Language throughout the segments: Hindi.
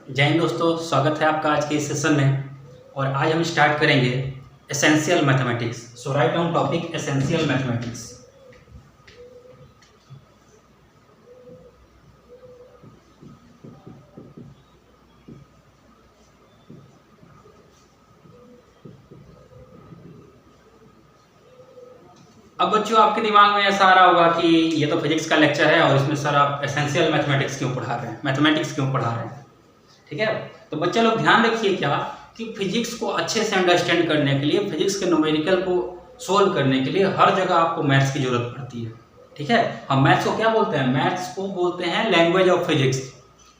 जय हिंद दोस्तों, स्वागत है आपका आज के इस सेशन में। और आज हम स्टार्ट करेंगे essential mathematics. So write down topic essential mathematics. अब बच्चों, आपके दिमाग में ऐसा आ रहा होगा कि ये तो फिजिक्स का लेक्चर है और इसमें सर आप एसेंशियल मैथमेटिक्स क्यों पढ़ा रहे हैं, मैथमेटिक्स क्यों पढ़ा रहे हैं। ठीक है, तो बच्चे लोग ध्यान रखिए क्या कि फिजिक्स को अच्छे से अंडरस्टैंड करने के लिए, फिजिक्स के न्यूमेरिकल को सोल्व करने के लिए हर जगह आपको मैथ्स की जरूरत पड़ती है। ठीक है, हम मैथ्स को क्या बोलते हैं? मैथ्स को बोलते हैं लैंग्वेज ऑफ फिजिक्स।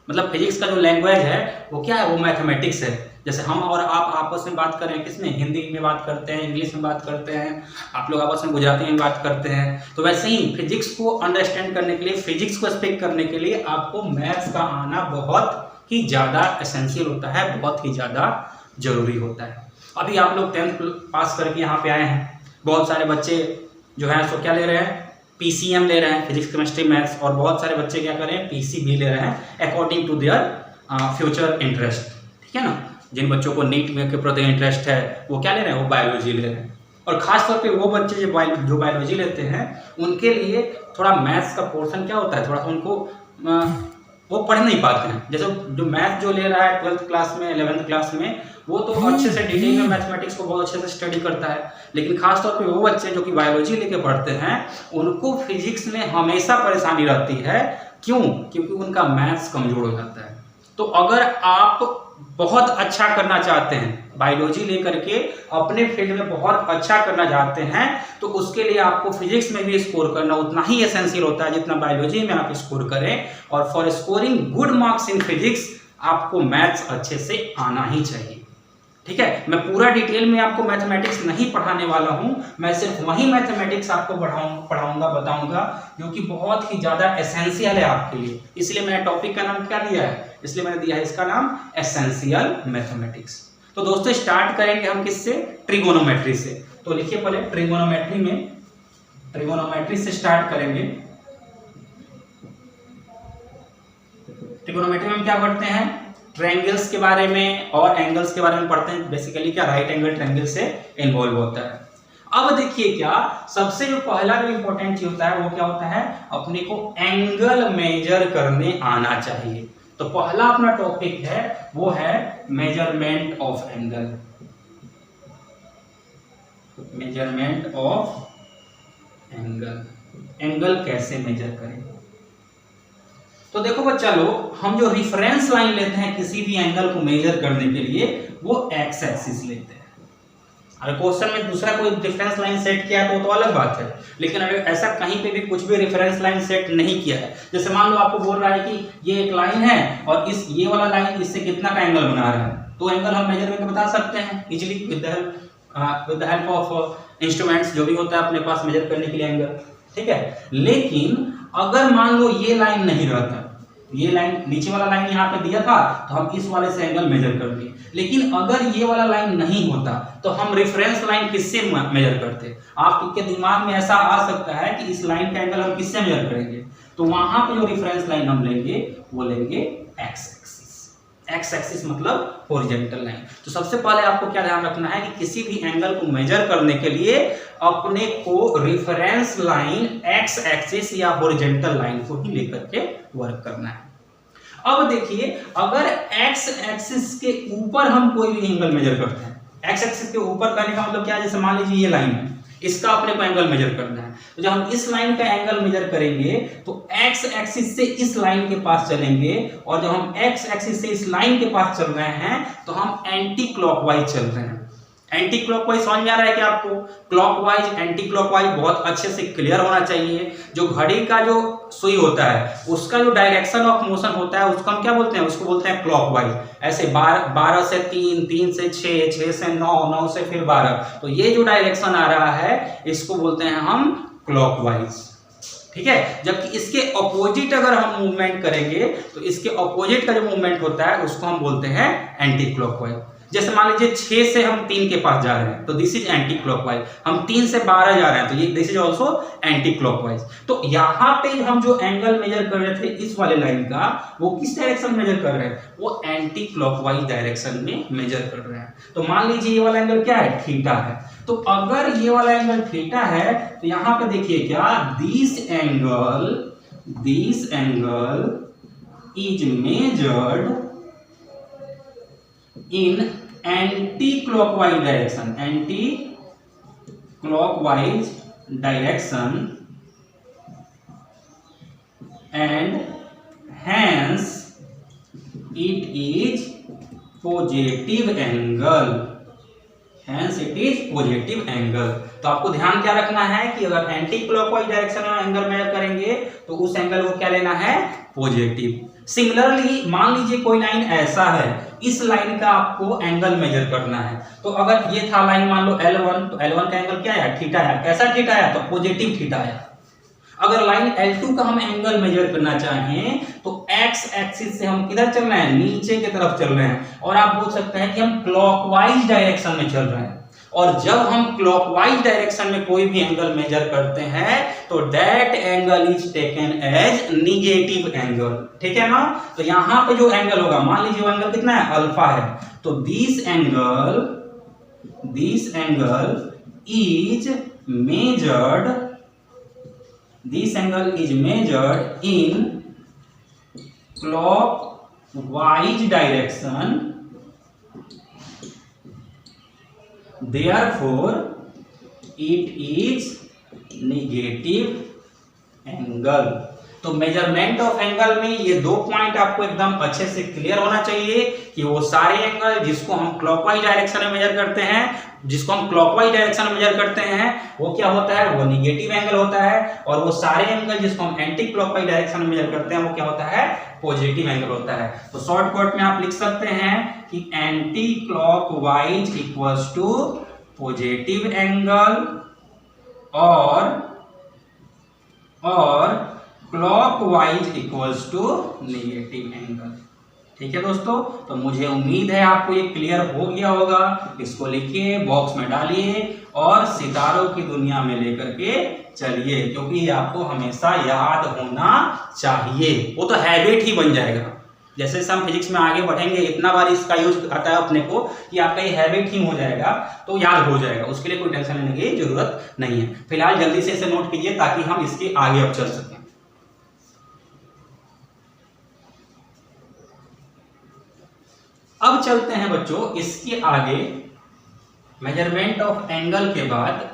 मतलब फिजिक्स का जो लैंग्वेज है वो क्या है? वो मैथमेटिक्स है। जैसे हम और आप आपस में बात कर रहे हैं, किसमें? हिंदी में बात करते हैं, इंग्लिश में बात करते हैं, आप लोग आपस में गुजराती में बात करते हैं। तो वैसे ही फिजिक्स को अंडरस्टैंड करने के लिए, फिजिक्स को स्पीक करने के लिए आपको मैथ्स का आना बहुत ही ज़्यादा एसेंशियल होता है, बहुत ही ज़्यादा जरूरी होता है। अभी आप लोग 10th पास करके यहाँ पे आए हैं, बहुत सारे बच्चे जो है सो क्या ले रहे हैं? PCM ले रहे हैं, फिजिक्स केमिस्ट्री मैथ्स। और बहुत सारे बच्चे क्या कर रहे हैं? PCB ले रहे हैं according to their future interest. ठीक है ना, जिन बच्चों को नीट में के प्रति इंटरेस्ट है वो क्या ले रहे हैं? वो बायोलॉजी ले रहे हैं। और खास तौर पे वो बच्चे जो बायोलॉजी लेते हैं उनके लिए थोड़ा मैथ्स का पोर्शन क्या होता है, थोड़ा उनको वो पढ़ नहीं पाते हैं। जैसे जो मैथ जो ले रहा है 12th क्लास में, 11th क्लास में, वो तो अच्छे से डिटेल में मैथमेटिक्स को बहुत अच्छे से स्टडी करता है। लेकिन खास तौर पे वो बच्चे जो कि बायोलॉजी लेके पढ़ते हैं उनको फिजिक्स में हमेशा परेशानी रहती है। क्यों? क्योंकि उनका मैथ्स कमजोर हो जाता है। तो अगर आप बहुत अच्छा करना चाहते हैं, बायोलॉजी लेकर के अपने फील्ड में बहुत अच्छा करना चाहते हैं, तो उसके लिए आपको फिजिक्स में भी स्कोर करना उतना ही एसेंशियल होता है जितना बायोलॉजी में आप स्कोर करें। और for scoring good marks in physics आपको मैथ्स अच्छे से आना ही चाहिए। ठीक है, मैं पूरा डिटेल में आपको मैथमेटिक्स नहीं पढ़ाने वाला हूं, मैं सिर्फ वही मैथमेटिक्स आपको पढ़ाऊंगा, बताऊंगा जो कि बहुत ही ज्यादा एसेंशियल है आपके लिए। इसलिए मैंने टॉपिक का नाम क्या दिया है? इसलिए मैंने दिया है इसका नाम एसेंशियल मैथमेटिक्स। तो दोस्तों स्टार्ट करेंगे हम किससे? ट्रिगोनोमेट्री से। तो लिखिए पहले ट्रिगोनोमेट्री से स्टार्ट करेंगे। ट्रिगोनोमेट्री में हम क्या पढ़ते हैं? ट्रायंगल्स के बारे में और एंगल्स के बारे में पढ़ते हैं। बेसिकली क्या राइट एंगल ट्रायंगल से इन्वॉल्व होता है। अब देखिए क्या, सबसे जो पहला जो इंपॉर्टेंट चीज होता है वो क्या होता है? अपने को एंगल मेजर करने आना चाहिए। तो पहला अपना टॉपिक है वो है measurement of angle. Measurement of angle, angle कैसे मेजर करें? तो देखो बच्चा लोग, हम जो रिफरेंस लाइन लेते हैं किसी भी एंगल को मेजर करने के लिए वो एक्स एक्सिस लेते हैं। अगर क्वेश्चन में दूसरा कोई रेफरेंस लाइन सेट किया है तो अलग बात है। लेकिन अगर ऐसा कहीं पे भी कुछ भी रेफरेंस लाइन सेट नहीं किया है, जैसे मान लो आपको बोल रहा है कि ये एक लाइन है और ये वाला लाइन इससे कितना का एंगल बना रहा है, तो एंगल हम मेजर करके बता सकते हैं easily with the help of instruments जो भी होता है अपने पास मेजर करने के लिए एंगल। ठीक है, लेकिन अगर मान लो ये लाइन नहीं रहता, ये लाइन नीचे वाला लाइन यहाँ पे दिया था तो हम इस वाले से एंगल मेजर कर लिए। लेकिन अगर ये वाला लाइन नहीं होता तो हम रेफरेंस लाइन किससे मेजर करते? आपके दिमाग में ऐसा आ सकता है कि इस लाइन का एंगल हम किससे मेजर करेंगे? तो वहां पे जो रेफरेंस लाइन हम लेंगे वो लेंगे एक्स एक्सिस। एक्स एक्सिस मतलब हॉरिजॉन्टल लाइन। तो सबसे पहले आपको क्या ध्यान रखना है कि किसी भी एंगल को मेजर करने के लिए अपने को रेफरेंस लाइन एक्स एक्सिस या हॉरिजॉन्टल लाइन को ही लेकर के वर्क करना है। अब देखिए, अगर एक्स एक्सिस के ऊपर हम कोई भी एंगल मेजर करते हैं, एक्स एक्सिस के ऊपर करने का मतलब क्या है? जैसे मान लीजिए ये लाइन है, इसका अपने को एंगल मेजर करना है। तो जब हम इस लाइन का एंगल मेजर करेंगे तो एक्स एक्सिस से इस लाइन के पास चलेंगे, और जब हम एक्स एक्सिस से इस लाइन के पास चल रहे हैं तो हम एंटी क्लॉकवाइज चल रहे हैं। एंटी क्लॉकवाइज समझ में आ रहा है कि आपको? क्लॉकवाइज एंटी क्लॉकवाइज बहुत अच्छे से क्लियर होना चाहिए। जो घड़ी का जो सुई होता है उसका जो डायरेक्शन ऑफ मोशन होता है उसको हम क्या बोलते हैं? उसको बोलते हैं क्लॉकवाइज। ऐसे 12 से 3, 3 से 6, 6 से 9, 9 से फिर 12, तो ये जो डायरेक्शन आ रहा है इसको बोलते हैं हम क्लॉकवाइज। ठीक है, जबकि इसके ऑपोजिट अगर हम मूवमेंट करेंगे तो इसके ऑपोजिट का जो मूवमेंट होता है उसको हम बोलते हैं एंटी क्लॉकवाइज। जैसे मान लीजिए 6 से हम 3 के पास जा रहे हैं तो दिस इज एंटी क्लॉकवाइज, हम 3 से 12 जा रहे हैं तो ये this is also anti clockwise. तो यहाँ पे हम जो एंगल मेजर कर रहे थे इस वाले लाइन का, वो किस डायरेक्शन मेजर कर रहे हैं, वो एंटी क्लॉकवाइज डायरेक्शन में मेजर कर रहे हैं। तो मान लीजिए ये वाला एंगल क्या है, थीटा है। तो अगर ये वाला एंगल थीटा है तो यहाँ पे देखिए क्या, this angle is measured in anti-clockwise direction, and hence it is positive angle, तो आपको ध्यान क्या रखना है कि अगर एंटी क्लॉकवाइज डायरेक्शन में एंगल मेजर करेंगे तो उस एंगल को क्या लेना है, पॉजिटिव। सिमिलरली मान लीजिए कोई लाइन ऐसा है, इस लाइन का आपको एंगल मेजर करना है। तो अगर ये था लाइन मान लो L1, तो L1 का एंगल क्या है, थीटा है। कैसा थीटा है, तो पॉजिटिव थीटा है। अगर लाइन L2 का हम एंगल मेजर करना चाहें तो x एक्सिस से हम किधर चल रहे हैं, नीचे की तरफ चल रहे हैं, और आप बोल सकते हैं कि हम क्लॉकवाइज डायरेक्शन में चल रहे हैं। और जब हम क्लॉकवाइज डायरेक्शन में कोई भी एंगल मेजर करते हैं तो that angle is taken as negative angle, ठीक है ना। तो यहां पे जो एंगल होगा, मान लीजिए वो एंगल कितना है, अल्फा है, तो this angle is measured in clockwise direction, therefore it is negative angle। तो मेजरमेंट ऑफ एंगल में ये दो पॉइंट आपको एकदम अच्छे से क्लियर होना चाहिए कि वो सारे एंगल जिसको हम क्लॉकवाइज डायरेक्शन में मेजर करते हैं, वो क्या होता है, वो निगेटिव एंगल होता है, और वो सारे एंगल जिसको हम एंटी क्लॉकवाइज डायरेक्शन में मेजर करते हैं वो क्या होता है, पॉजिटिव एंगल होता है। तो शॉर्टकट में आप लिख सकते हैं कि anti clockwise equals to positive angle और clockwise equals to negative angle. ठीक है दोस्तों, तो मुझे उम्मीद है आपको ये क्लियर हो गया होगा। इसको लिखिए, बॉक्स में डालिए और सितारों की दुनिया में लेकर के चलिए, क्योंकि ये आपको हमेशा याद होना चाहिए। वो तो हैबिट ही बन जाएगा। जैसे हम फिजिक्स में आगे बढ़ेंगे, इतना बार इसका यूज आता है अपने को कि आपका ये हैबिट ही हो जाएगा, तो याद हो जाएगा। उसके लिए कोई टेंशन लेने की जरूरत नहीं है। फिलहाल जल्दी से इसे नोट कीजिए ताकि हम इसके आगे अब चल सकें। अब चलते हैं बच्चों इसके आगे। मेजरमेंट ऑफ एंगल के बाद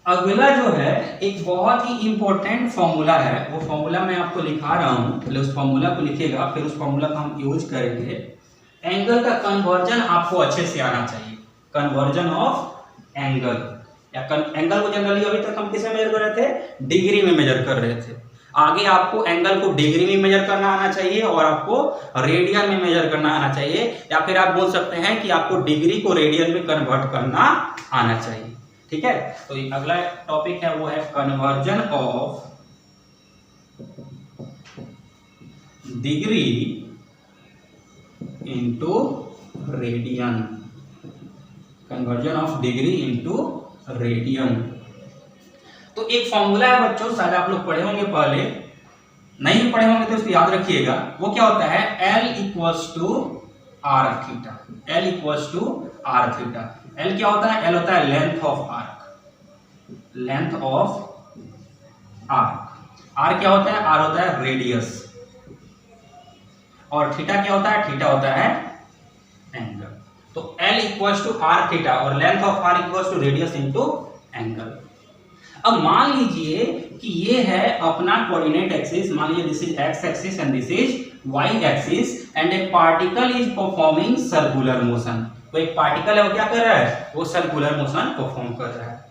अगला जो है एक बहुत ही इंपॉर्टेंट फॉर्मूला है। वो फॉर्मूला मैं आपको लिखा रहा हूं, पहले उस फॉर्मूला को लिखिएगा, फिर उस फॉर्मूला का हम यूज करेंगे। एंगल का कन्वर्जन आपको अच्छे से आना चाहिए। कन्वर्जन ऑफ एंगल या एंगल को जनरली अभी तक हम किसमें मेजर कर रहे थे, डिग्री में मेजर कर रहे थे। आगे आपको एंगल को डिग्री में मेजर करना आना चाहिए और आपको रेडियन में मेजर करना आना चाहिए, या फिर आप बोल सकते हैं कि आपको डिग्री को रेडियन में कन्वर्ट करना आना चाहिए। ठीक है, तो अगला टॉपिक है वो है conversion of degree into radian. Conversion of degree into radian. तो एक फॉर्मूला है बच्चों, शायद आप लोग पढ़े होंगे, पहले नहीं पढ़े होंगे तो उसको याद रखिएगा। वो क्या होता है, L equals to are theta. L equals to are theta. L क्या होता है, L होता है length of arc. Length of arc. R क्या होता है, R होता है रेडियस। और थीटा क्या होता है, थीटा होता है एंगल। तो L equals to are theta और length of R equals to radius into angle. अब मान लीजिए कि ये है अपना कोऑर्डिनेट एक्सिस, मान लीजिए this is x axis and this is y axis, and a particle is performing circular motion. तो एक पार्टिकल है वो क्या कर रहा है, वो सर्कुलर मोशन परफॉर्म कर रहा है।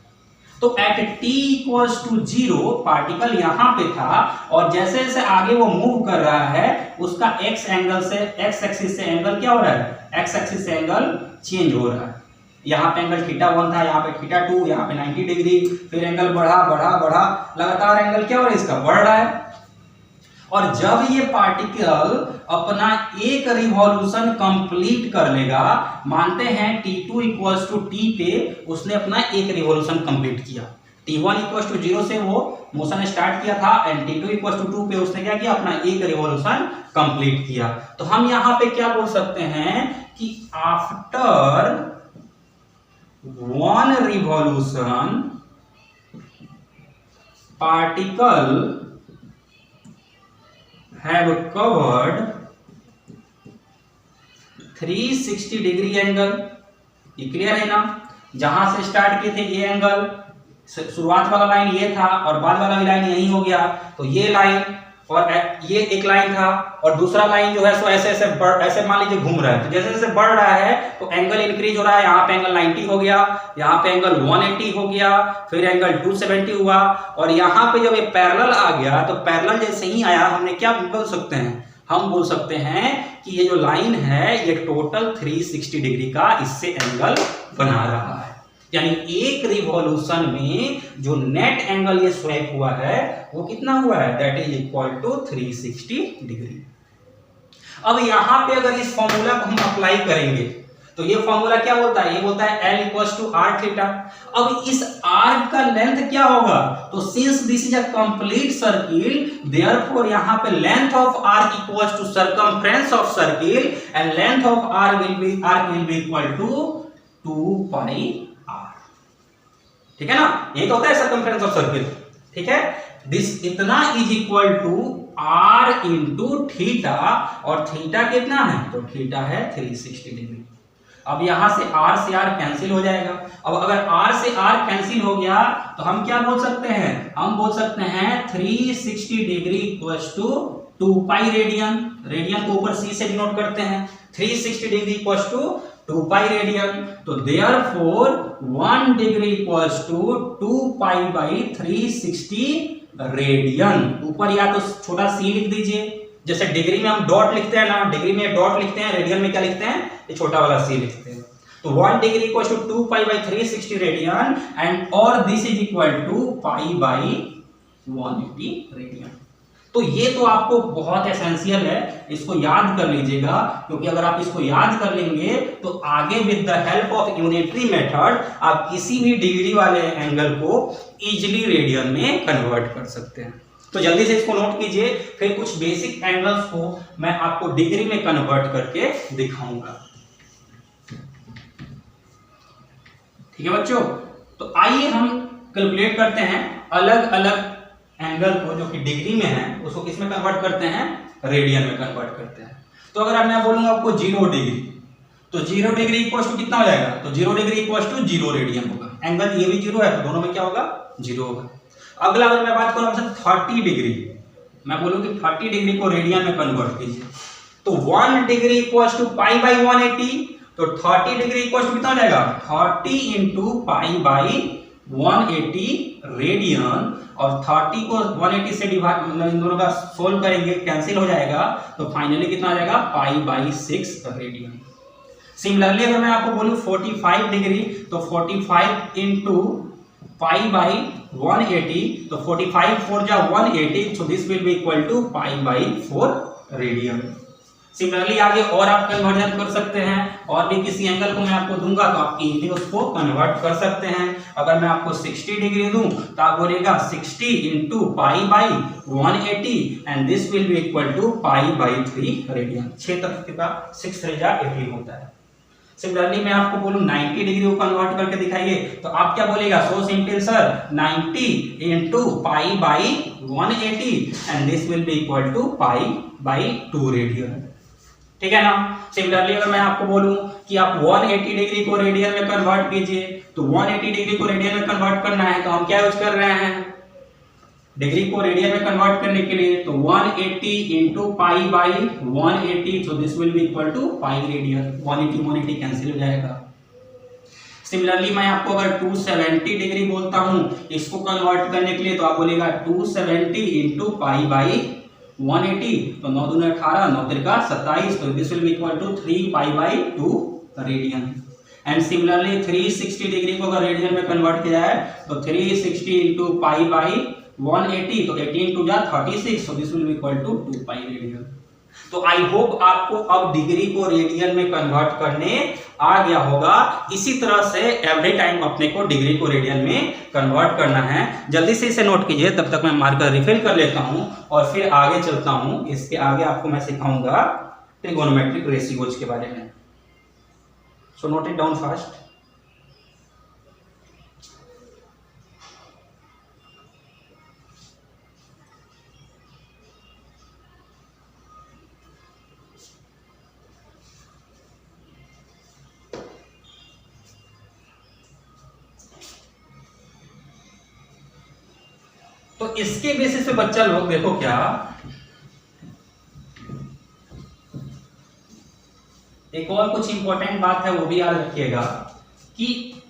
तो at t equals to 0 particle यहां पे था, और जैसे जैसे आगे वो मूव कर रहा है उसका x एंगल से, x एक्सिस से एंगल क्या हो रहा है, x एक्सिस से एंगल चेंज हो रहा है। यहाँ पे एंगल θ1 था, यहाँ पे θ2, यहाँ पे 90 डिग्री, फिर एंगल बढ़ा बढ़ा बढ़ा, लगातार एंगल क्या हो रहा है इसका, बढ़ रहा है। और जब ये पार्टिकल अपना एक रिवॉल्यूशन कंप्लीट कर लेगा, मानते हैं T2 इक्वल्स टू T पे उसने अपना एक रिवॉल्यूशन कंप्लीट किया, T1 इक्वल्स टू 0 से वो मोशन स्टार्ट किया था एंड T2 इक्वल्स टू 2 पे उसने क्या किया, अपना एक रिवॉल्यूशन कंप्लीट किया। तो हम यहां पे क्या बोल सकते हैं कि after 1 revolution particle have covered 360 degree angle. ये क्लियर है ना, जहां से स्टार्ट किए थे ये एंगल, शुरुआत वाला लाइन ये था और बाद वाला भी लाइन यही हो गया, तो ये लाइन और ये एक लाइन था और दूसरा लाइन जो है सो ऐसे ऐसे मान लीजिए घूम रहा है, तो जैसे जैसे बढ़ रहा है तो एंगल इंक्रीज हो रहा है, यहाँ पे एंगल 90 हो गया, यहाँ पे एंगल 180 हो गया, फिर एंगल 270 हुआ और यहाँ पे जब ये पैरेलल आ गया तो पैरेलल जैसे ही आया हमने क्या बोल सकते हैं, हम बोल सकते हैं कि ये जो लाइन है ये टोटल 360 डिग्री का इससे एंगल बना रहा है, यानी एक रिवॉल्यूशन में जो नेट एंगल ये स्वैप हुआ है वो कितना हुआ है, that is equal to 360 degree. अब यहां पे अगर इस फॉर्मूला को हम अप्लाई करेंगे तो ये फॉर्मूला क्या बोलता है, ये बोलता है L equals to are theta. अब इस आर्क का लेंथ क्या होगा, तो since this is a complete circle therefore यहां पे length of arc equals to circumference of circle and length of arc will be equal to 2 pi r. ठीक है ना, ये तो होता है सर्कमफ्रेंस ऑफ सर्किल। ठीक है, दिस इतना is equal to r into theta और थीटा कितना है, तो थीटा है 360 डिग्री। अब यहां से आर कैंसिल हो जाएगा। अब अगर आर से आर कैंसिल हो गया तो हम क्या बोल सकते हैं, हम बोल सकते हैं 360 degree equals to 2 pi radian, radian को ऊपर सी से डिनोट करते हैं, 360 degree equals to 2 pi radian, तो therefore 1 degree equals to 2 pi by 360 radian. ऊपर या तो छोटा सी लिख दीजिए, जैसे डिग्री में हम डॉट लिखते हैं ना, डिग्री में डॉट लिखते हैं, रेडियन में क्या लिखते हैं, ये छोटा वाला सी लिखते हैं। तो 1 degree equals to 2 pi by 360 radian and और this is equal to pi by 180 radian. तो ये तो आपको बहुत एसेंशियल है, इसको याद कर लीजिएगा, क्योंकि अगर आप इसको याद कर लेंगे तो आगे with the help of unitary method आप किसी भी डिग्री वाले एंगल को इजीली रेडियन में कन्वर्ट कर सकते हैं। तो जल्दी से इसको नोट कीजिए, फिर कुछ बेसिक एंगल्स को मैं आपको डिग्री में कन्वर्ट करके दिखाऊंगा। ठीक है बच्चों, तो आइए हम कैलकुलेट करते हैं अलग अलग एंगल को जो कि डिग्री में है उसको किस में कन्वर्ट करते हैं, रेडियन में कन्वर्ट करते हैं। तो अगर मैं बोलूंगा आपको 0 डिग्री, तो 0 डिग्री इक्वल्स टू कितना हो जाएगा, तो 0 डिग्री इक्वल्स टू 0 रेडियन होगा। एंगल ये भी 0 है तो दोनों में क्या होगा, 0 होगा। अगला अगर मैं बात करूं 30 डिग्री, मैं बोलूं कि 30 डिग्री को रेडियन में कन्वर्ट कीजिए, तो 1 degree equals to pi by 180, तो 30 डिग्री इक्वल्स टू कितना हो जाएगा, 30 इंटू पाई बाई 180 रेडियन, और 30 को 180 से डिवाइड, मतलब इन दोनों का सोल्व करेंगे, कैंसिल हो जाएगा, तो फाइनली कितना आ जाएगा, पाई बाई 6 रेडियन। सिमिलरली अगर मैं आपको बोलूं 45 डिग्री, तो 45 इंटू पाई बाई 180, तो 45 4 जा 180, so this will be equal to pi by 4 radian. Similarly आगे और आप कन्वर्जन कर सकते हैं, और भी किसी एंगल को मैं आपको दूंगा तो आप इजीली उसको कन्वर्ट कर सकते हैं। अगर मैं आपको 60 डिग्री दूं तो आप बोलेगा 60 into pi by 180 and this will be equal to pi by 3 radian. 6 तक का 6 3 जा 80 होता है। सिमिलरली मैं आपको बोलूं 90 डिग्री को कन्वर्ट करके दिखाइए, तो आप क्या बोलेगा, so simple sir, 90 into pi by 180 and this will be equal to pi by 2 radian. ठीक है ना। सिमिलरली अगर मैं आपको बोलूं कि आप 180 डिग्री को रेडियन में कन्वर्ट कीजिए, तो 180 डिग्री को रेडियन में कन्वर्ट करना है तो हम क्या यूज कर रहे हैं, डिग्री को रेडियन में कन्वर्ट करने के लिए, तो 180 into pi by 180, so this will be equal to pi radian. 180 cancel हो जाएगा। सिमिलरली मैं आपको अगर 270 डिग्री बोलता हूं इसको कन्वर्ट करने के लिए, तो आप बोलेगा 270 इंटू पाई बाई 180, तो 9 दूनी 18, 9 तिरका 27, तो this will be equal to 3 pi by 2 radian. And similarly 360 degree को अगर रेडियन में कन्वर्ट किया जाए तो 360 इंटू पाई बाई 180, तो 18 टू जा 36, so this will be equal to 2 pi radian. तो आई होप आपको अब डिग्री को रेडियन में कन्वर्ट करने आ गया होगा। इसी तरह से एवरी टाइम अपने को डिग्री को रेडियन में कन्वर्ट करना है। जल्दी से इसे नोट कीजिए, तब तक मैं मार्कर रिफिल कर लेता हूं और फिर आगे चलता हूं। इसके आगे आपको मैं सिखाऊंगा ट्रिगोनोमेट्रिक रेशियोज के बारे में। So note it down fast. तो इसके बेसिस पे बच्चा लोग देखो क्या, एक और कुछ इंपॉर्टेंट बात है वो भी याद रखिएगा कि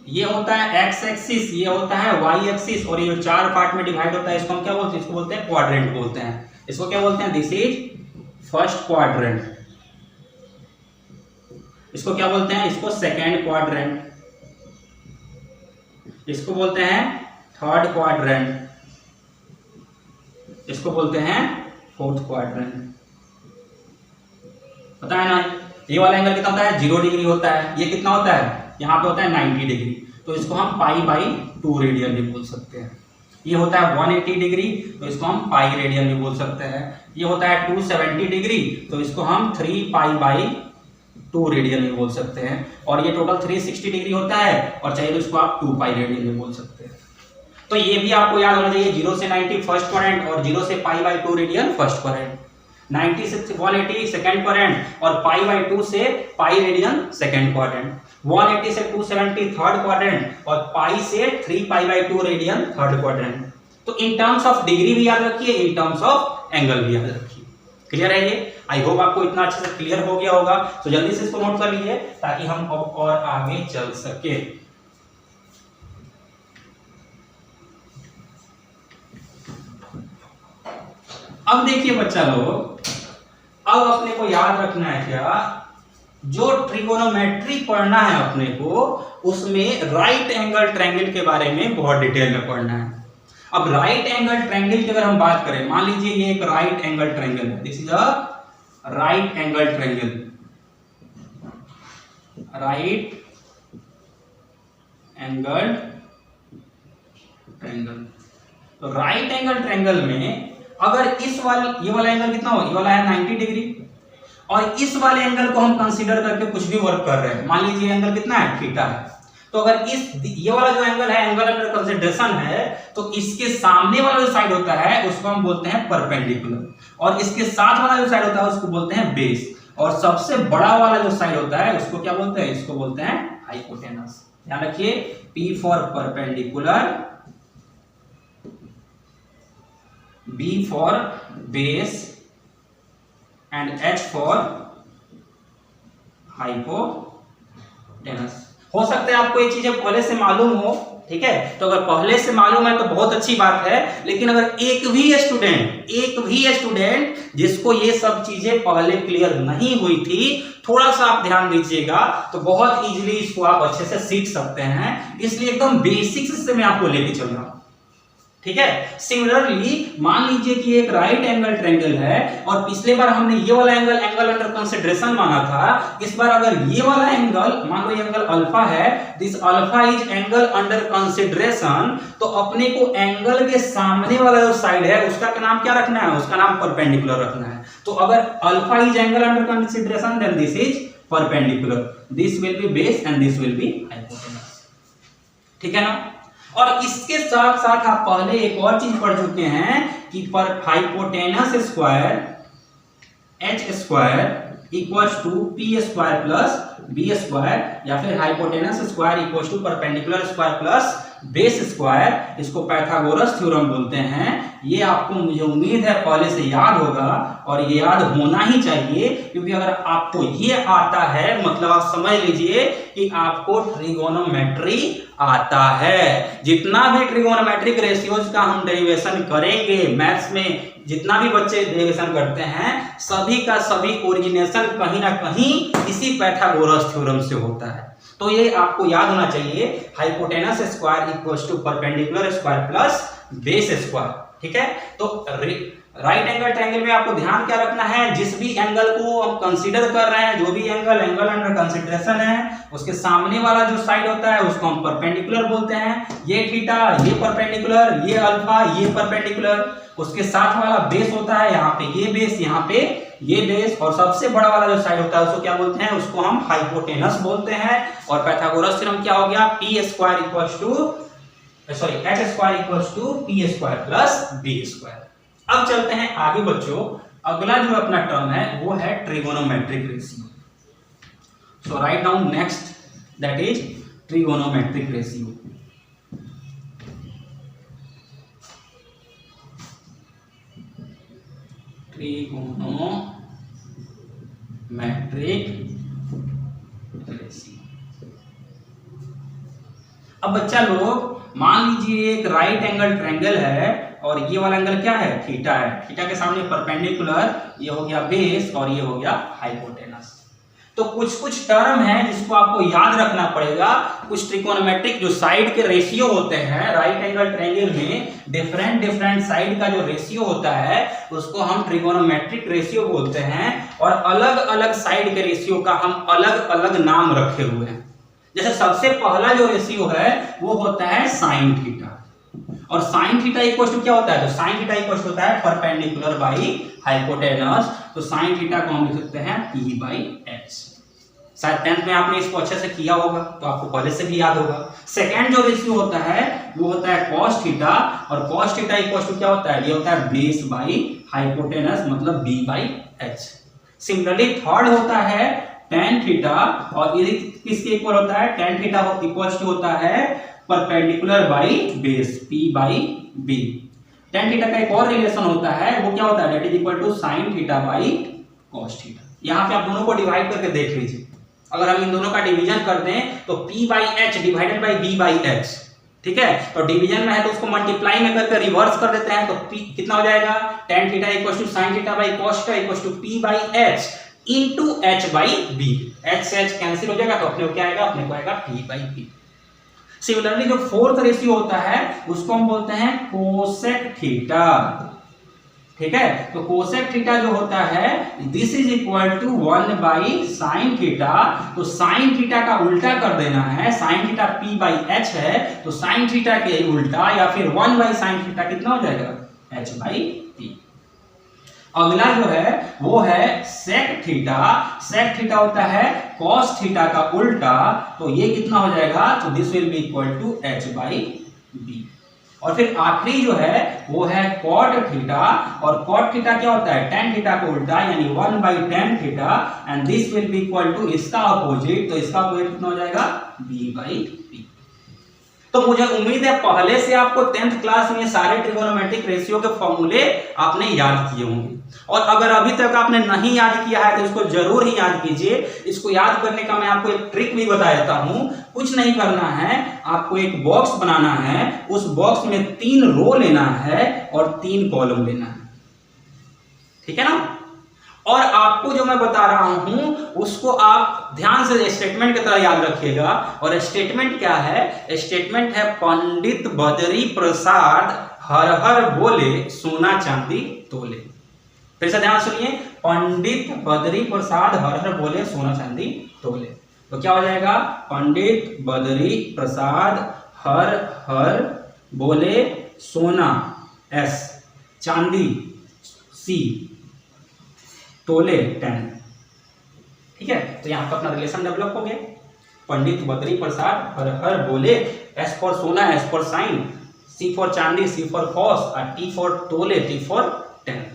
ये होता है एक्स एक्सिस, ये होता है वाई एक्सिस, और ये 4 पार्ट में डिवाइड होता है। इसको हम क्या बोलते हैं? इसको बोलते हैं क्वाड्रेंट बोलते हैं। इसको क्या बोलते हैं? This is first quadrant. इसको क्या बोलते हैं? इसको सेकेंड क्वाड्रेंट। इसको बोलते हैं थर्ड क्वाड्रेंट। इसको बोलते हैं फोर्थ क्वाड्रेंट। पता है ना, ये वाला एंगल कितना होता है? 0 डिग्री होता है। ये कितना होता है? यहाँ पे होता है 90 डिग्री। तो इसको हम पाई बाई 2 रेडियन भी बोल सकते हैं। ये होता है 180 डिग्री, तो इसको हम पाई रेडियन भी बोल सकते हैं। ये होता है 270 डिग्री, तो इसको हम 3 पाई बाई 2 रेडियन भी बोल सकते हैं। और ये टोटल 360 डिग्री होता है, और चाहिए तो इसको आप 2 पाई रेडियन भी बोल सकते हैं। तो ये भी आपको याद होना चाहिए, 0 से 90 फर्स्ट क्वाड्रेंट और 0 से पाई बाई 2 रेडियन फर्स्ट क्वाड्रेंट, 90 से 180 सेकंड क्वाड्रेंट और पाई बाई 2 से पाई रेडियन सेकंड क्वाड्रेंट, 180 से 270 थर्ड क्वाड्रेंट और पाई से 3 pi by 2 radian third quadrant. तो इन टर्म्स ऑफ डिग्री भी याद रखिए, इन टर्म्स ऑफ एंगल भी याद रखिए। क्लियर है ये? आई होप आपको इतना अच्छे से क्लियर हो गया होगा। तो जल्दी से इसको नोट कर लीजिए ताकि हम अब और आगे चल सके। अब देखिए बच्चा लोग, अब अपने को याद रखना है क्या, जो ट्रिगोनोमेट्री पढ़ना है अपने को, उसमें राइट एंगल ट्रायंगल के बारे में बहुत डिटेल में पढ़ना है। अब राइट एंगल ट्रायंगल की अगर हम बात करें, मान लीजिए ये एक राइट एंगल ट्रायंगल है, this is a right angle triangle, right angle triangle. तो राइट एंगल ट्रायंगल में अगर इस वाले, ये वाला एंगल कितना हो, ये वाला है 90 डिग्री, और इस वाले एंगल को हम कंसीडर करके कुछ भी वर्क कर रहे हैं, मान लीजिए एंगल कितना है? थीटा है। तो अगर ये वाला जो एंगल है, एंगल अंडर कंसीडरेशन है, तो इसके सामने वाला जो साइड होता है उसको हम बोलते हैं परपेंडिकुलर, और इसके साथ वाला जो साइड होता है उसको बोलते हैं बेस, और सबसे बड़ा वाला जो साइड होता है उसको क्या बोलते हैं? इसको बोलते हैं हाइपोटेनस। ध्यान रखिए, P for perpendicular, B for base and H for hypotenuse। हो सकता है आपको ये चीजें पहले से मालूम हो, ठीक है? तो अगर पहले से मालूम है तो बहुत अच्छी बात है, लेकिन अगर एक भी स्टूडेंट जिसको ये सब चीजें पहले क्लियर नहीं हुई थी, थोड़ा सा आप ध्यान दीजिएगा तो बहुत इजीली इसको आप अच्छे से सीख सकते हैं। इसलिए एकदम बेसिक्स से मैं आपको लेके चल रहा हूं, ठीक है? सिमिलरली मान लीजिए कि एक राइट एंगल ट्रायंगल है, और पिछले बार हमने ये वाला एंगल अंडर कंसीडरेशन माना था। इस बार अगर ये वाला एंगल, मान लो ये एंगल अल्फा है, this alpha is angle under consideration, तो अपने को एंगल के सामने वाला जो साइड है उसका नाम क्या रखना है? उसका नाम परपेंडिकुलर रखना है। तो अगर alpha is angle under consideration, then this is perpendicular, this will be base and this will be hypotenuse. ठीक है ना? और इसके साथ साथ आप पहले एक और चीज पढ़ चुके हैं कि पर hypotenuse square h square equals to p square plus b square, या फिर hypotenuse square equals to perpendicular square plus base square, इसको पाइथागोरस थ्योरम बोलते हैं। ये आपको, मुझे उम्मीद है, पहले से याद होगा, और ये याद होना ही चाहिए, क्योंकि अगर आपको ये आता है मतलब आप समझ लीजिए कि आपको ट्रिगोनोमेट्री आता है। जितना भी ट्रिगोनोमेट्रिक रेशियोज का हम डेरिवेशन करेंगे मैथ्स में, जितना भी बच्चे डेरिवेशन करते हैं, सभी का सभी ओरिजिनेशन कहीं ना कहीं इसी पाइथागोरस थ्योरम से होता है। तो ये आपको याद होना चाहिए, hypotenuse square equals to perpendicular square plus base square. ठीक है। तो राइट एंगल ट्रायंगल में आपको ध्यान क्या रखना है, जिस भी एंगल को हम कंसीडर कर रहे हैं, जो भी एंगल अंडर कंसीडरेशन है, उसके सामने वाला जो साइड होता है उसको हम परपेंडिकुलर बोलते हैं। ये थीटा, ये परपेंडिकुलर, ये अल्फा, ये परपेंडिकुलर। उसके साथ वाला बेस होता है, यहाँ पे ये बेस, यहाँ पे ये बेस, और सबसे बड़ा वाला जो साइड होता है उसको क्या बोलते हैं, उसको हम हाइपोटेनस बोलते हैं। और पाइथागोरस थ्योरम क्या हो गया, p square equals to h square equals to p square plus b square. अब चलते हैं आगे बच्चों, अगला जो अपना टर्म है वो है trigonometric ratio. So write down next, that is trigonometric ratio. Trigonometric ratio. अब बच्चा लोग मान लीजिए एक राइट एंगल ट्रायंगल है और ये वाला एंगल क्या है, थीटा है। थीटा के सामने परपेंडिकुलर, ये हो गया बेस और ये हो गया हाइपोटेनस। तो कुछ कुछ टर्म है जिसको आपको याद रखना पड़ेगा। कुछ ट्रिगोनोमेट्रिक जो साइड के रेशियो होते हैं राइट एंगल ट्रायंगल में, डिफरेंट साइड का जो रेशियो होता है उसको हम ट्रिगोनोमेट्रिक रेशियो बोलते हैं। और अलग अलग साइड के रेशियो का हम अलग अलग नाम रखे हुए हैं। जैसे सबसे पहला जो रेशियो है वो होता है साइन थीटा, और साइन थीटा इक्वल टू क्या होता है, तो साइन थीटा इक्वल होता है परपेंडिकुलर बाई हाइपोटेनस। तो साइन थीटा को हम लिख सकते हैं p बाई h। शायद 10th में आपने इसको अच्छे से किया होगा तो आपको पहले से भी याद होगा। सेकंड जो रेशियो होता है वो होता है cos थीटा, और cos थीटा इक्वल टू क्या होता है, ये होता है बेस बाई हाइपोटेनस, मतलब b by h। Similarly third होता है tan थीटा, और ये किसके इक्वल होता है, tan थीटा इक्वल टू होता है perpendicular by base p by b। tan theta का एक और रिलेशन होता है, वो क्या होता है, that is equal to sin theta by cos theta. यहाँ पे आप दोनों को डिवाइड करके देख लीजिए। अगर हम इन दोनों का डिवीजन कर दें तो p by h divided by b by h, ठीक है। तो डिवीजन में है तो उसको मल्टीप्लाई में करके रिवर्स कर देते हैं, तो p कितना हो जाएगा, tan theta equal to sin theta by cos theta equal to p by h into h by b। h से h कैंसिल हो जाएगा तो अपने को क्या आएगा, अपने को आएगा p बाई b। सिमिलरली जो फोर्थ रेशियो होता है उसको हम बोलते हैं कोसेक थीटा, ठीक है। तो कोसेक थीटा जो होता है this is equal to 1 by sine theta. तो साइन थीटा का उल्टा कर देना है, sine theta p by h है तो साइन थीटा के उल्टा या फिर 1 बाई साइन थीटा कितना हो जाएगा, h बाई p। अगला जो है वो है सेक थीटा। सेक थीटा होता है cos थीटा का उल्टा, तो ये कितना हो जाएगा, तो this will be equal to h by b। और फिर आखिरी जो है वो है cot थीटा, और cot थीटा क्या होता है, tan थीटा का उल्टा यानी 1 by tan theta, and this will be equal to इसका अपोजिट, तो इसका अपोजिट कितना हो जाएगा, b बाई p। तो मुझे उम्मीद है पहले से आपको 10th क्लास में सारे ट्रिगोनोमेट्रिक रेशियो के फॉर्मूले आपने याद किए होंगे, और अगर अभी तक आपने नहीं याद किया है तो इसको जरूर ही याद कीजिए। इसको याद करने का मैं आपको एक ट्रिक भी बता देता हूं। कुछ नहीं करना है, आपको एक बॉक्स बनाना है, उस बॉक्स में 3 रो लेना है और 3 कॉलम लेना है, ठीक है ना। और आपको जो मैं बता रहा हूं उसको आप ध्यान से स्टेटमेंट की तरह याद रखिएगा। और स्टेटमेंट क्या है, स्टेटमेंट है पंडित बद्री प्रसाद हर हर बोले सोना चांदी तोले। फिर से ध्यान सुनिए, पंडित बद्री प्रसाद हर हर बोले सोना चांदी तोले। तो क्या हो जाएगा, पंडित बद्री प्रसाद हर हर बोले सोना S, चांदी C, तोले 10, ठीक है। तो यहाँ पर अपना रिलेशन डेवलप हो गया। पंडित बद्री प्रसाद हर हर बोले, S फॉर सोना, S for sine, C for चांदी, C फॉर कॉस, और T फॉर तोले, T फॉर 10,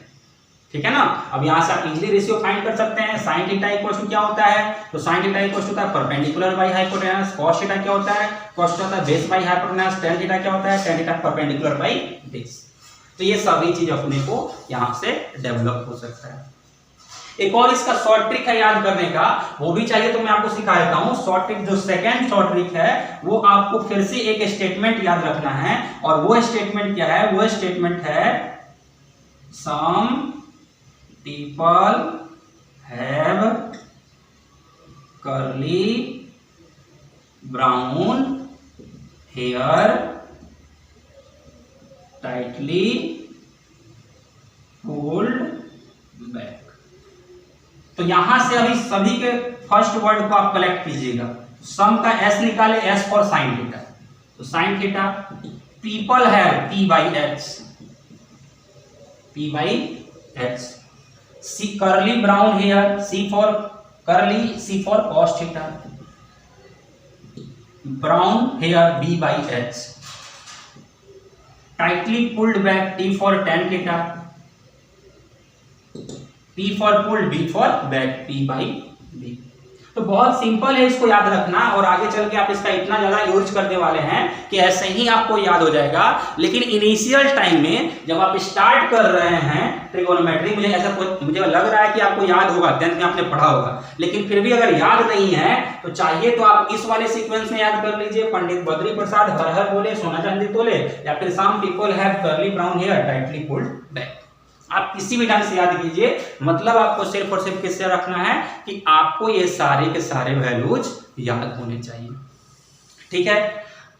ठीक है ना। अब यहाँ से आप इजीली रेशियो फाइंड कर सकते हैं। साइन थीटा इक्वल टू क्या होता है, तो साइन थीटा इक्वल टू होता है perpendicular by hypotenuse. Cos theta क्या होता है, कॉस थीटा होता है base by hypotenuse. Tan theta क्या होता है, tan theta perpendicular by base. तो ये सभी चीज अपने को यहाँ से डेवलप हो सकता है। एक और इसका शॉर्ट ट्रिक है याद करने का, वो भी चाहिए तो मैं आपको सिखा देता हूं। शॉर्ट ट्रिक जो सेकंड शॉर्ट ट्रिक है वो आपको फिर से एक स्टेटमेंट याद रखना है, और वो स्टेटमेंट क्या है, वो स्टेटमेंट है some people have curly brown hair tightly pulled back. तो यहां से अभी सभी के फर्स्ट वर्ड को आप कलेक्ट कीजिएगा। सम का एस निकाले, एस फॉर साइन थीटा, तो साइन थीटा। पीपल है P by H, P by H. C curly brown hair, C for curly, C for cos theta. Brown hair B by H. Tightly pulled back, T for tan theta. P for pulled, B for back, P by B। तो बहुत सिंपल है इसको याद रखना, और आगे चल के आप इसका इतना ज्यादा यूज करने वाले हैं कि ऐसे ही आपको याद हो जाएगा। लेकिन इनिशियल टाइम में जब आप स्टार्ट कर रहे हैं ट्रिगोनोमेट्री, मुझे लग रहा है कि आपको याद होगा, 10th में आपने पढ़ा होगा, लेकिन फिर भी अगर याद नहीं है तो चाहिए तो आप इस वाले सीक्वेंस में याद कर लीजिए। पंडित बद्री प्रसाद हर हर बोले, सोना चांदी तोले, या फिर some people have curly brown hair, tightly pulled back. आप किसी भी ढंग से याद कीजिए, मतलब आपको सिर्फ और सिर्फ किससे रखना है कि आपको ये सारे के सारे वैल्यूज याद होने चाहिए। ठीक है,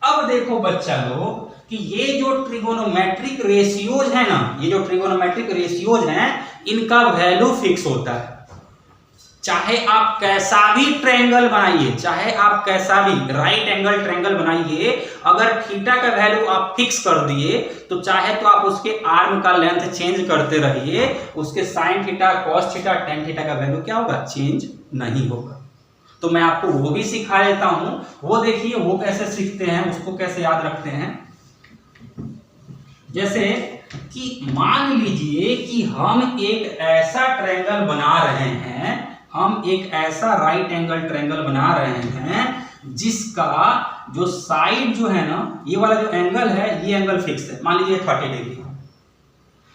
अब देखो बच्चा लोग कि ये जो ट्रिगोनोमेट्रिक रेशियोज है ना, ये जो ट्रिगोनोमेट्रिक रेशियोज हैं, इनका वैल्यू फिक्स होता है। चाहे आप कैसा भी ट्रायंगल बनाइए, चाहे आप कैसा भी राइट एंगल ट्रायंगल बनाइए, अगर थीटा का वैल्यू आप फिक्स कर दिए तो चाहे तो आप उसके आर्म का लेंथ चेंज करते रहिए, उसके sine theta, cos theta, tan theta का वैल्यू क्या होगा, चेंज नहीं होगा। तो मैं आपको वो भी सिखा देता हूं, वो देखिए वो कैसे सीखते हैं, उसको कैसे याद रखते हैं। जैसे कि मान लीजिए कि हम एक ऐसा ट्रायंगल बना रहे हैं, हम एक ऐसा राइट एंगल ट्रायंगल बना रहे हैं जिसका जो साइड जो है ना, ये वाला जो एंगल है, ये एंगल फिक्स है, मान लीजिए 30 डिग्री।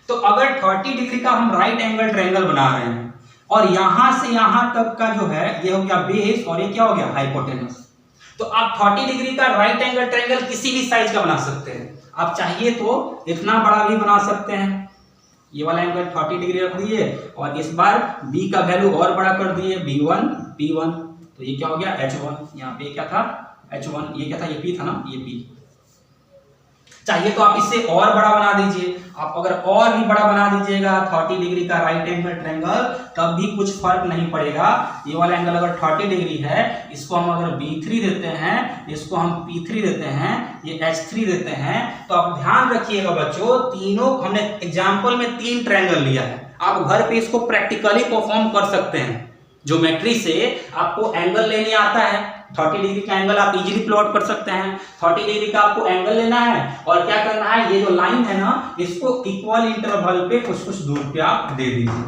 तो अगर 30 डिग्री का हम राइट एंगल ट्रायंगल बना रहे हैं और यहां से यहां तक का जो है ये हो गया बेस और ये क्या हो गया, हाइपोटेनस। तो आप 30 डिग्री का राइट एंगल ट्रायंगल किसी भी साइज का बना सकते हैं। आप चाहिए तो इतना बड़ा भी बना सकते हैं, ये वाला एंगल 30 डिग्री रख दिए और इस बार b का वैल्यू और बड़ा कर दिए, b1 p1, तो ये क्या हो गया h1। यहाँ पे क्या था h1, ये क्या था, ये p था ना, ये p। चाहिए तो आप इससे और बड़ा बना दीजिए। आप अगर और भी बड़ा बना दीजिएगा 30 डिग्री का राइट एंगल ट्रायंगल, तब भी कुछ फर्क नहीं पड़ेगा। ये वाला एंगल अगर 30 डिग्री है, इसको हम अगर b3 देते हैं, इसको हम p3 देते हैं, ये h3 देते हैं, तो आप ध्यान रखिएगा बच्चों, तीनों हमने एग्जाम्पल में 3 ट्रायंगल लिया है। आप घर पे इसको प्रैक्टिकली परफॉर्म कर सकते हैं। ज्योमेट्री से आपको एंगल लेने आता है, 30 डिग्री का एंगल आप इजीली प्लॉट कर सकते हैं। 30 डिग्री का आपको एंगल लेना है और क्या करना है, ये जो लाइन है ना, इसको इक्वल इंटरवल पे कुछ कुछ दूर पे आप दे दीजिए।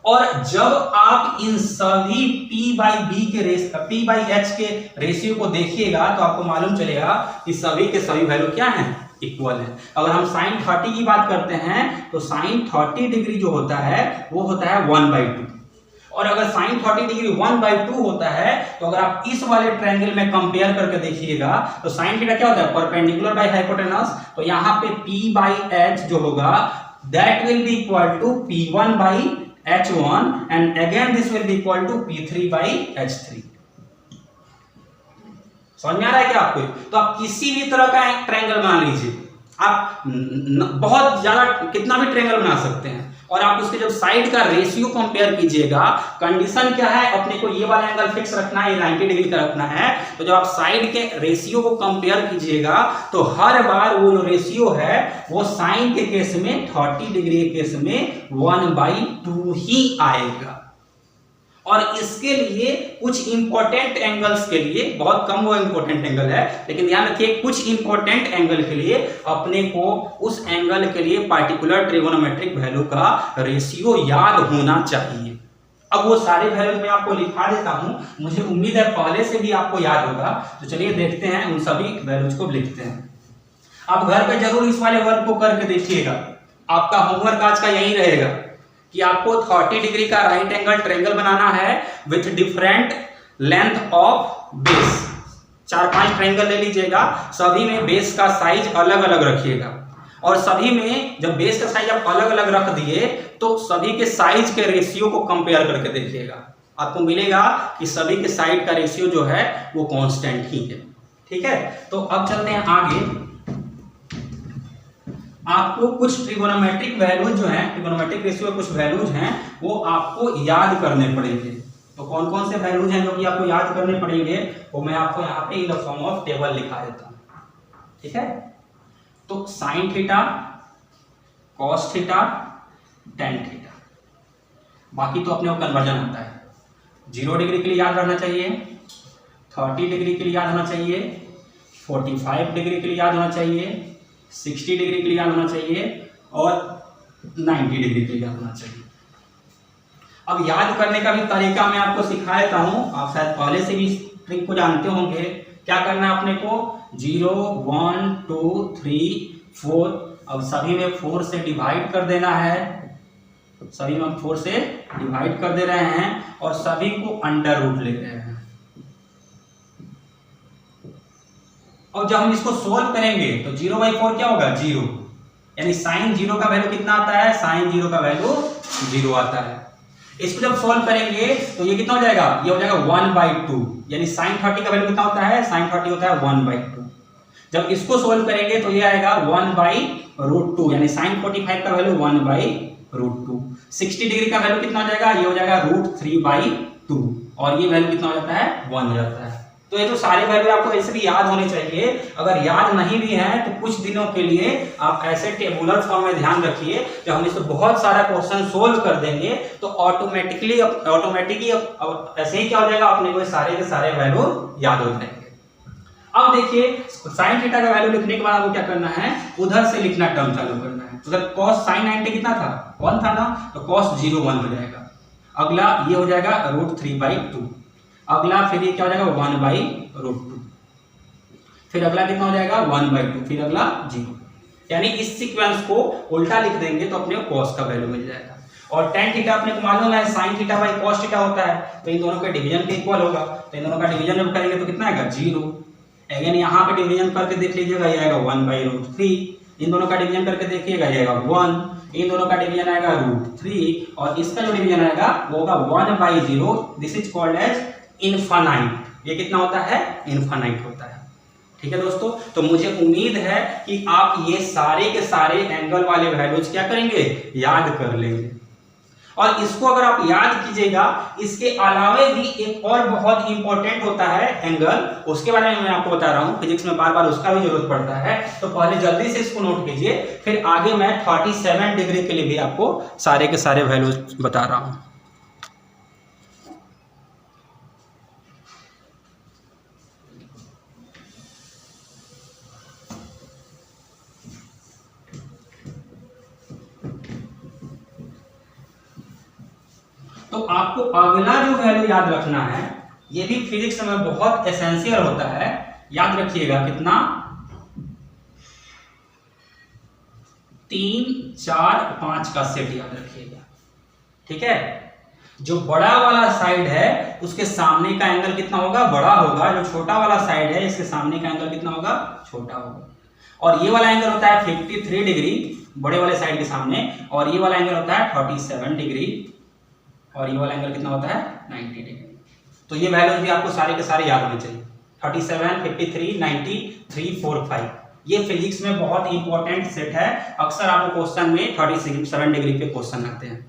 और जब आप इन सभी p बाई h के रेशियो को देखिएगा तो आपको मालूम चलेगा कि सभी के सभी वैल्यू क्या है, इक्वल है। अगर हम साइन 30 की बात करते हैं तो साइन 30 डिग्री जो होता है वो होता है 1/2, और अगर साइन 30 डिग्री 1/2 होता है तो अगर आप इस वाले ट्रायंगल में कंपेयर करके देखिएगा तो साइन थीटा क्या होता है, परपेंडिकुलर बाय हाइपोटेनस। तो यहाँ पे p बाई h जो होगा that will be equal to p1 by h1 and again this will be equal to p3 by h3। समझ में आ रहा है क्या आपको? तो आप किसी भी तरह का ट्रायंगल बना लीजिए, आप बहुत ज्यादा कितना भी ट्रायंगल बना सकते हैं, और आप उसके जब साइड का रेशियो कंपेयर कीजिएगा, कंडीशन क्या है, अपने को ये वाला एंगल फिक्स रखना है, 90 डिग्री का रखना है। तो जब आप साइड के रेशियो को कंपेयर कीजिएगा तो हर बार वो जो रेशियो है वो साइन के केस में 30 डिग्री के केस में 1/2 ही आएगा। और इसके लिए कुछ इंपॉर्टेंट एंगल्स के लिए, बहुत कम वो इंपॉर्टेंट एंगल है, लेकिन ध्यान रखिए कुछ इंपॉर्टेंट एंगल के लिए अपने को उस एंगल के लिए पार्टिकुलर ट्रिगोनोमेट्रिक वैल्यू का रेशियो याद होना चाहिए। अब वो सारे वैल्यूज मैं आपको लिखा देता हूं, मुझे उम्मीद है पहले से भी आपको याद होगा। तो चलिए देखते हैं, उन सभी वैल्यूज को लिखते हैं। आप घर पे जरूर इस वाले वर्क को करके देखिएगा। आपका होमवर्क आज का यही रहेगा कि आपको 30 डिग्री का राइट एंगल ट्रायंगल बनाना है with different length of base. 4-5 triangle ले लीजिएगा, सभी में बेस का साइज अलग अलग रखिएगा, और सभी में जब बेस का साइज आप अलग अलग रख दिए तो सभी के साइज के रेशियो को कंपेयर करके देखिएगा। आपको मिलेगा कि सभी के साइड का रेशियो जो है वो कांस्टेंट ही है। ठीक है, तो अब चलते हैं आगे। आपको कुछ ट्रिगोनोमेट्रिक वैल्यूज जो हैं, ट्रिगोनोमेट्रिक रेशियो के कुछ वैल्यूज हैं वो आपको याद करने पड़ेंगे। तो कौन कौन से वैल्यूज हैं जो कि आपको याद करने पड़ेंगे वो मैं आपको यहाँ पे in the form of table लिखा देता हूँ, ठीक है। तो sine theta, cos theta, tan theta, बाकी तो अपने को कन्वर्जन आता है। 0 डिग्री के लिए याद रहना चाहिए, 30 डिग्री के लिए याद होना चाहिए, 45 डिग्री के लिए याद होना चाहिए, 60 डिग्री के लिए याद होना चाहिए और 90 डिग्री के लिए याद होना चाहिए। अब याद करने का भी तरीका मैं आपको सिखा देता हूँ, आप शायद पहले से भी ट्रिक को जानते होंगे। क्या करना है अपने को, 0 1 2 3 4, अब सभी में 4 से डिवाइड कर देना है, सभी में 4 से डिवाइड कर दे रहे हैं और सभी को अंडर रूट ले रहे हैं। और जब हम इसको सोल्व करेंगे तो 0/4 क्या होगा, 0, यानी साइन 0 का वैल्यू कितना आता है, साइन 0 का वैल्यू 0 आता है। इसको जब सोल्व करेंगे तो ये कितना हो जाएगा, ये हो जाएगा 1/2, यानी साइन 30 का वैल्यू कितना होता है, साइन 30 होता है 1/2। जब इसको सोल्व करेंगे तो ये आएगा 1/√2, यानी साइन 45 का वैल्यू 1/√2। 60 डिग्री का वैल्यू कितना हो जाएगा, ये हो जाएगा √3/2 और ये वैल्यू कितना हो जाता है, 1 हो जाता है। तो ये तो सारे वैल्यू आपको ऐसे भी याद होने चाहिए। अगर याद नहीं भी है तो कुछ दिनों के लिए आप ऐसे टेबुलर फॉर्म में ध्यान रखिए, जब हम इसको बहुत सारा क्वेश्चन सोल्व कर देंगे तो ऑटोमेटिकली ऐसे ही क्या हो जाएगा, अपने को सारे के सारे वैल्यू याद हो जाएंगे। अब देखिए साइन थीटा का वैल्यू लिखने के बाद आपको क्या करना है, उधर से लिखना टर्म चालू करना है। उधर cos sin 90 कितना था, 1 था ना, तो cos 0 1 हो जाएगा। अगला ये हो जाएगा √3/2, अगला फिर ये क्या हो जाएगा 1/√2, फिर अगला कितना हो जाएगा 1/2, फिर अगला 0। यानी इस सीक्वेंस को उल्टा लिख देंगे तो अपने को cos का वैल्यू मिल जाएगा। और tan थीटा अपने को मालूम है sin theta by cos theta होता है, तो इन दोनों का डिवीजन के इक्वल होगा। तो इन दोनों का डिवीजन जब करेंगे तो कितना आएगा 0। अगेन यहाँ पे डिवीजन करके देख लीजिएगा, ये आएगा 1/√3। इन दोनों का डिवीजन करके देखिएगा, ये आएगा 1। इन दोनों का डिवीजन आएगा √3 और इसका जो डिवीजन आएगा वो होगा 1/0। This is called as infinite. ये कितना होता है, इनफाइनाइट होता है। ठीक है दोस्तों, तो मुझे उम्मीद है कि आप ये सारे के सारे एंगल वाले वैल्यूज क्या करेंगे, याद कर लेंगे। और इसको अगर आप याद कीजिएगा, इसके अलावा भी एक और बहुत इंपॉर्टेंट होता है एंगल, उसके बारे में मैं आपको बता रहा हूं। फिजिक्स में बार बार उसका भी जरूरत पड़ता है, तो पहले जल्दी से इसको नोट कीजिए, फिर आगे मैं 37 डिग्री के लिए भी आपको सारे के सारे वैल्यूज बता रहा हूं। तो आपको अगला जो वैल्यू याद रखना है, ये भी फिजिक्स में बहुत एसेंशियल होता है। याद रखिएगा कितना, 3 4 5 का सेट याद रखिएगा। ठीक है, जो बड़ा वाला साइड है उसके सामने का एंगल कितना होगा, बड़ा होगा। जो छोटा वाला साइड है इसके सामने का एंगल कितना होगा, छोटा होगा। और ये वाला एंगल होता है 53 डिग्री बड़े वाले साइड के सामने, और ये वाला एंगल होता है 37 डिग्री, और ये वाला एंगल कितना होता है 90 डिग्री। तो ये वैल्यूज भी आपको सारे के सारे याद होने चाहिए, 37 53 90 3 4 5। ये फिजिक्स में बहुत इंपॉर्टेंट सेट है। अक्सर आपको क्वेश्चन में 37 डिग्री पे क्वेश्चन आते हैं।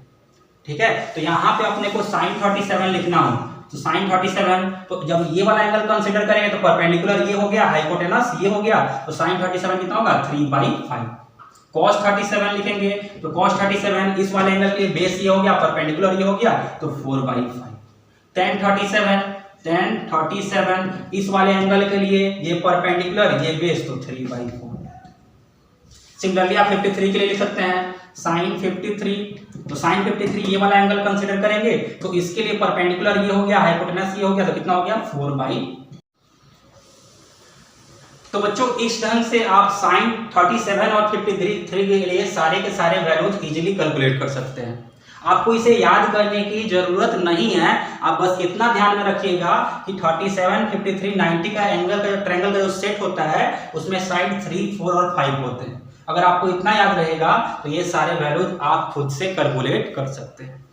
ठीक है, तो यहाँ पे अपने को sin 37 लिखना हो तो sin 37, तो जब ये वाला एंगल कंसीडर करेंगे तो परपेंडिकुलर ये हो गया, हाइपोटेनस ये हो गया, तो sin 37 कितना होगा 3/5। cos 37 लिखेंगे तो cos 37 इस वाले एंगल के लिए बेस ये हो गया, परपेंडिकुलर ये हो गया, तो 4/5। tan 37 इस वाले एंगल के लिए ये परपेंडिकुलर ये बेस, तो 3/4। सिमिलरली आप 53 के लिए लिख सकते हैं sin 53, तो sin 53 ये वाला एंगल कंसीडर करेंगे तो इसके लिए परपेंडिकुलर ये हो गया, हाइपोटेनस ये हो गया, तो कितना हो गया 4/। तो बच्चों इस ढंग से आप sin 37 और 53 के लिए सारे के सारे वैल्यूज इजीली कैलकुलेट कर सकते हैं। आपको इसे याद करने की जरूरत नहीं है, आप बस इतना ध्यान में रखिएगा कि 37 53 90 का एंगल का जो ट्रायंगल का जो सेट होता है उसमें साइड 3 4 और 5 होते हैं। अगर आपको इतना याद रहेगा तो ये सारे वैल्यूज आप खुद से कैलकुलेट कर सकते हैं।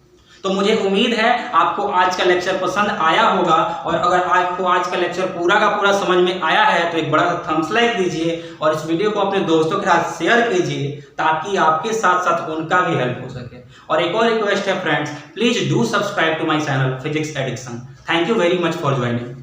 तो मुझे उम्मीद है आपको आज का लेक्चर पसंद आया होगा, और अगर आपको आज का लेक्चर पूरा का पूरा समझ में आया है तो एक बड़ा सा थम्स लाइक दीजिए और इस वीडियो को अपने दोस्तों के साथ शेयर कीजिए ताकि आपके साथ साथ उनका भी हेल्प हो सके। और एक और रिक्वेस्ट है friends, please do subscribe to my channel physics addiction. Thank you very much for joining.